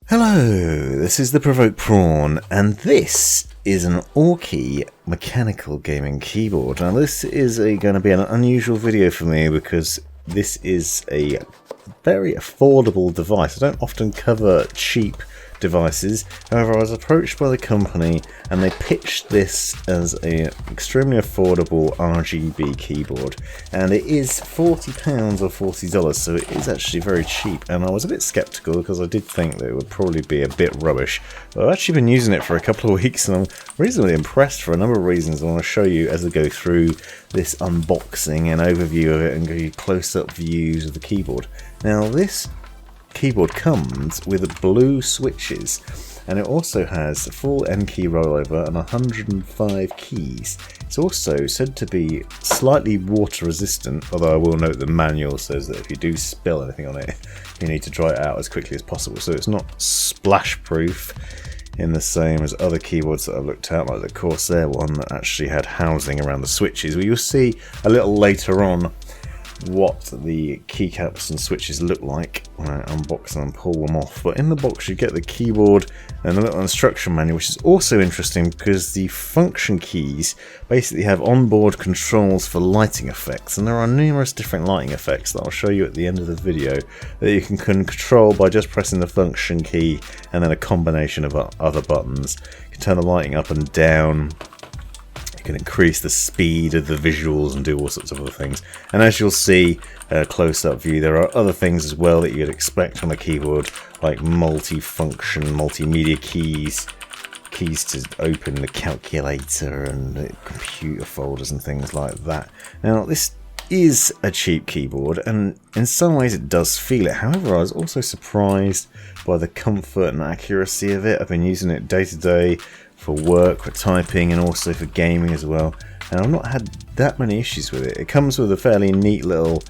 Hello, this is the Provoked Prawn, and this is an Aukey mechanical gaming keyboard. Now this is going to be an unusual video for me because this is a very affordable device. I don't often cover cheap devices, however I was approached by the company and they pitched this as an extremely affordable RGB keyboard, and it is £40 or $40, so it is actually very cheap, and I was a bit skeptical because I did think that it would probably be a bit rubbish, but I've actually been using it for a couple of weeks and I'm reasonably impressed for a number of reasons. I want to show you as I go through this unboxing and overview of it and give you close-up views of the keyboard. Now this keyboard comes with blue switches, and it also has a full N-Key Rollover and 105 keys. It's also said to be slightly water resistant, although I will note the manual says that if you do spill anything on it, you need to dry it out as quickly as possible, so it's not splash proof in the same as other keyboards that I've looked at, like the Corsair one that actually had housing around the switches. Well, you'll see a little later on what the keycaps and switches look like when I unbox them and pull them off. But in the box you get the keyboard and a little instruction manual, which is also interesting because the function keys basically have onboard controls for lighting effects, and there are numerous different lighting effects that I'll show you at the end of the video that you can control by just pressing the function key and then a combination of other buttons. You can turn the lighting up and down, can increase the speed of the visuals and do all sorts of other things. And as you'll see, close-up view, there are other things as well that you'd expect on a keyboard, like multi-function, multimedia keys to open the calculator and the computer folders and things like that. Now this is a cheap keyboard and in some ways it does feel it. However, I was also surprised by the comfort and accuracy of it. I've been using it day to day for work, for typing, and also for gaming as well, and I've not had that many issues with it. It comes with a fairly neat little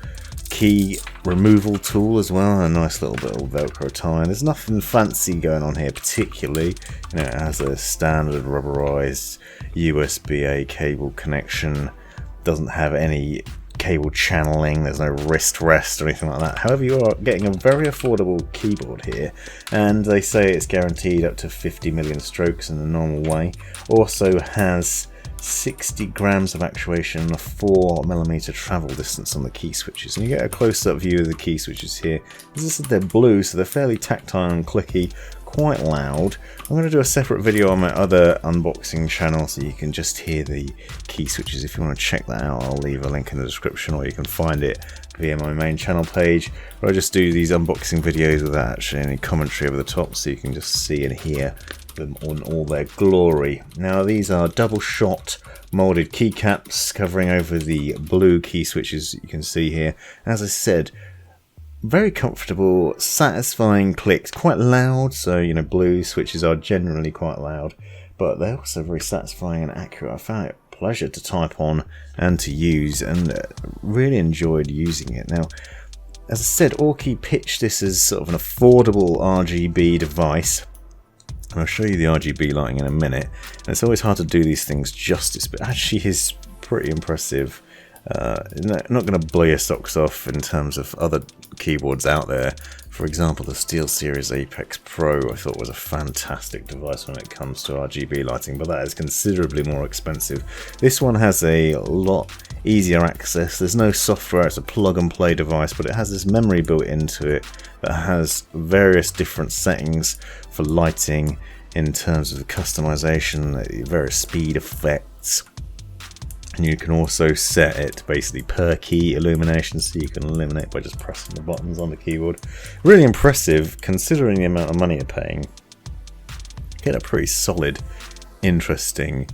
key removal tool as well, a nice little bit of velcro tie. There's nothing fancy going on here particularly. You know, it has a standard rubberized USB-A cable connection, doesn't have any cable channeling, there's no wrist rest or anything like that. However, you are getting a very affordable keyboard here, and they say it's guaranteed up to 50 million strokes in the normal way. Also has 60 grams of actuation and a 4mm travel distance on the key switches, and you get a close-up view of the key switches here. As I said, they're blue, so they're fairly tactile and clicky, quite loud. I'm going to do a separate video on my other unboxing channel so you can just hear the key switches. If you want to check that out, I'll leave a link in the description, or you can find it via my main channel page, where I just do these unboxing videos without actually any commentary over the top, so you can just see and hear them on all their glory. Now these are double shot molded keycaps covering over the blue key switches you can see here. As I said, very comfortable, satisfying clicks, quite loud, so you know blue switches are generally quite loud, but they're also very satisfying and accurate. I found it a pleasure to type on and to use, and really enjoyed using it. Now, as I said, Aukey pitched this as sort of an affordable RGB device, and I'll show you the RGB lighting in a minute. And it's always hard to do these things justice, but actually is pretty impressive. Not going to blow your socks off in terms of other keyboards out there. For example, the SteelSeries Apex Pro I thought was a fantastic device when it comes to RGB lighting, but that is considerably more expensive. This one has a lot easier access. There's no software, it's a plug and play device, but it has this memory built into it that has various different settings for lighting in terms of the customization, various speed effects. And you can also set it basically per key illumination, so you can illuminate by just pressing the buttons on the keyboard. Really impressive considering the amount of money you're paying. Get a pretty solid, interesting,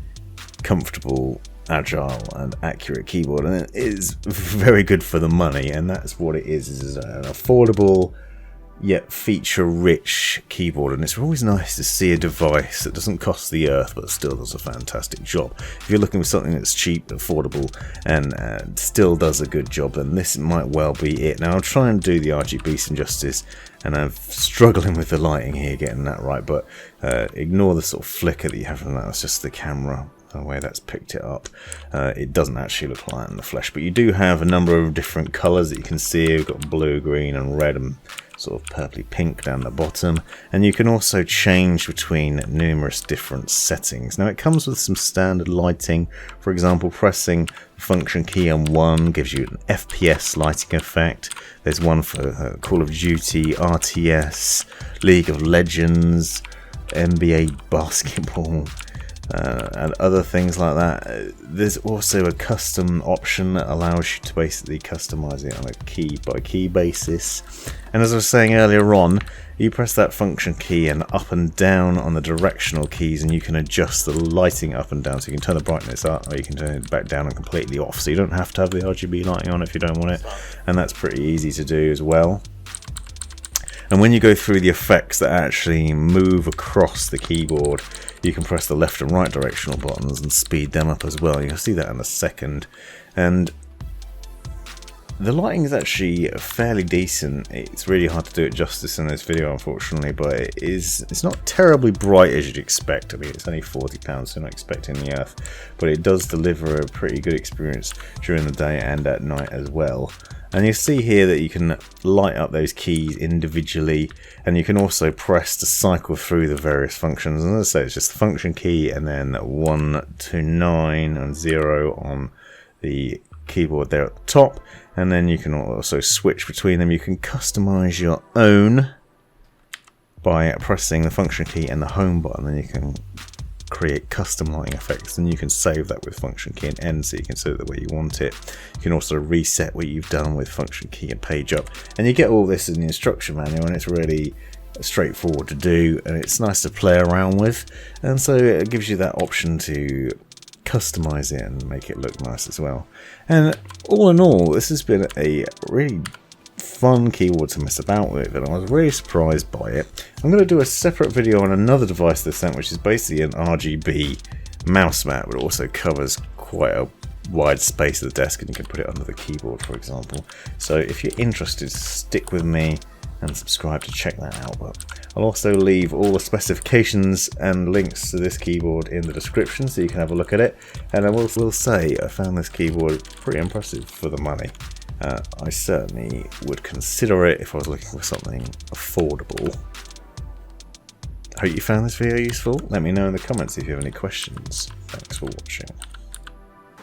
comfortable, agile and accurate keyboard, and it is very good for the money, and that's what it is an affordable yet feature-rich keyboard. And it's always nice to see a device that doesn't cost the earth but still does a fantastic job. If you're looking for something that's cheap, affordable, and still does a good job, then this might well be it. Now I'll try and do the RGB some justice, and I'm struggling with the lighting here, getting that right, but ignore the sort of flicker that you have from that. That's just the camera, the way that's picked it up. It doesn't actually look like that in the flesh, but you do have a number of different colours that you can see. We've got blue, green and red and sort of purpley pink down the bottom, and you can also change between numerous different settings. Now it comes with some standard lighting. For example, pressing the function key on 1 gives you an FPS lighting effect. There's one for Call of Duty, RTS, League of Legends, NBA basketball, and other things like that. There's also a custom option that allows you to basically customize it on a key by key basis. And as I was saying earlier on, you press that function key and up and down on the directional keys, and you can adjust the lighting up and down. So you can turn the brightness up, or you can turn it back down and completely off. So you don't have to have the RGB lighting on if you don't want it, and that's pretty easy to do as well. And when you go through the effects that actually move across the keyboard, you can press the left and right directional buttons and speed them up as well. You'll see that in a second. And the lighting is actually fairly decent. It's really hard to do it justice in this video, unfortunately, but it's not terribly bright as you'd expect. I mean, it's only £40, so I'm not expecting the earth, but it does deliver a pretty good experience during the day and at night as well. And you see here that you can light up those keys individually, and you can also press to cycle through the various functions. And as I say, it's just the function key and then 1 to 9 and 0 on the keyboard there at the top. And then you can also switch between them. You can customize your own by pressing the function key and the home button, and you can create custom lighting effects, and you can save that with function key and N, so you can set it the way you want it. You can also reset what you've done with function key and page up, and you get all this in the instruction manual, and it's really straightforward to do, and it's nice to play around with, and so it gives you that option to customize it and make it look nice as well. And all in all, this has been a really fun keyboard to mess about with, and I was really surprised by it. I'm going to do a separate video on another device they sent, which is basically an RGB mouse mat, but it also covers quite a wide space of the desk, and you can put it under the keyboard, for example. So if you're interested, stick with me and subscribe to check that out. But I'll also leave all the specifications and links to this keyboard in the description, so you can have a look at it. And I will say I found this keyboard pretty impressive for the money. I certainly would consider it if I was looking for something affordable. Hope you found this video useful. Let me know in the comments if you have any questions. Thanks for watching.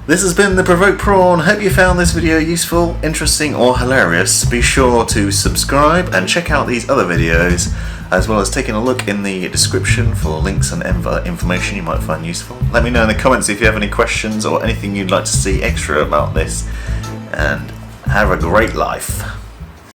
This has been the Provoked Prawn. Hope you found this video useful, interesting or hilarious. Be sure to subscribe and check out these other videos, as well as taking a look in the description for links and other information you might find useful. Let me know in the comments if you have any questions or anything you'd like to see extra about this, and have a great life.